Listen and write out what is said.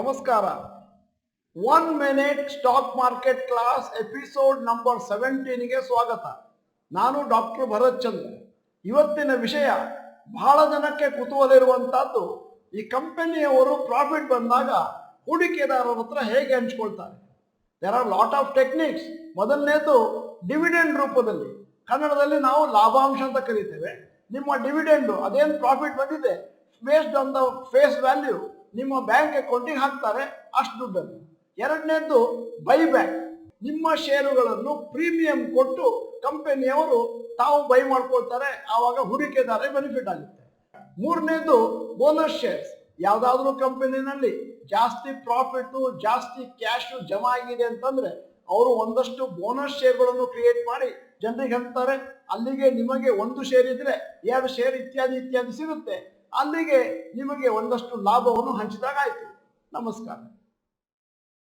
ನಮಸ್ಕಾರ. 1 minute stock market class episode number 17ಗೆ ಸ್ವಾಗತ. ನಾನು ಡಾಕ್ಟರ್ ಭರತ್ ಚಂದ್ರ. ಇವತ್ತಿನ ವಿಷಯ ಬಹಳ ಜನಕ್ಕೆ ಕುತೂಹಲ ಇರುವಂತಹದ್ದು, ಈ ಕಂಪನಿಯವರು ಪ್ರಾಫಿಟ್ ಬಂದಾಗ ಹೂಡಿಕೆದಾರರ ಹತ್ರ ಹೇಗೆ ಹಂಚ್ಕೊಳ್ತಾರೆ. There are lot of techniques. ಮೊದಲನೇದು ಡಿವಿಡೆಂಡ್ ರೂಪದಲ್ಲಿ, ಕನ್ನಡದಲ್ಲಿ ನಾವು ಲಾಭಾಂಶ ಅಂತ ಕರೀತೇವೆ. ನಿಮ್ಮ ಡಿವಿಡೆಂಡು ಅದೇನು ಪ್ರಾಫಿಟ್ ಬಂದಿದೆ based on the face value ನಿಮ್ಮ ಬ್ಯಾಂಕ್ ಅಕೌಂಟಿಗೆ ಹಾಕ್ತಾರೆ ಅಷ್ಟು ದುಡ್ಡನ್ನು. ಎರಡನೇದ್ದು ಬೈಬ್ಯಾಕ್, ನಿಮ್ಮ ಷೇರುಗಳನ್ನು ಪ್ರೀಮಿಯಂ ಕೊಟ್ಟು ಕಂಪನಿಯವರು ತಾವು ಬೈ ಮಾಡ್ಕೊಳ್ತಾರೆ, ಆವಾಗ ಹೂಡಿಕೆದಾರ ಬೆನಿಫಿಟ್ ಆಗುತ್ತೆ. ಮೂರನೇದು ಬೋನಸ್ ಶೇರ್ಸ್. ಯಾವುದಾದ್ರೂ ಕಂಪನಿನಲ್ಲಿ ಜಾಸ್ತಿ ಪ್ರಾಫಿಟ್ಟು ಜಾಸ್ತಿ ಕ್ಯಾಶ್ ಜಮಾ ಆಗಿದೆ ಅಂತಂದ್ರೆ ಅವರು ಒಂದಷ್ಟು ಬೋನಸ್ ಶೇರ್ಗಳನ್ನು ಕ್ರಿಯೇಟ್ ಮಾಡಿ ಜನರಿಗೆ ಹಾಕ್ತಾರೆ. ಅಲ್ಲಿಗೆ ನಿಮಗೆ 1 ಶೇರ್ ಇದ್ರೆ 2 ಶೇರ್ ಇತ್ಯಾದಿ ಸಿಗುತ್ತೆ. ಅಲ್ಲಿಗೆ ನಿಮಗೆ ಒಂದಷ್ಟು ಲಾಭವನ್ನು ಹಂಚಿದಾಗ ಆಯ್ತು. ನಮಸ್ಕಾರ.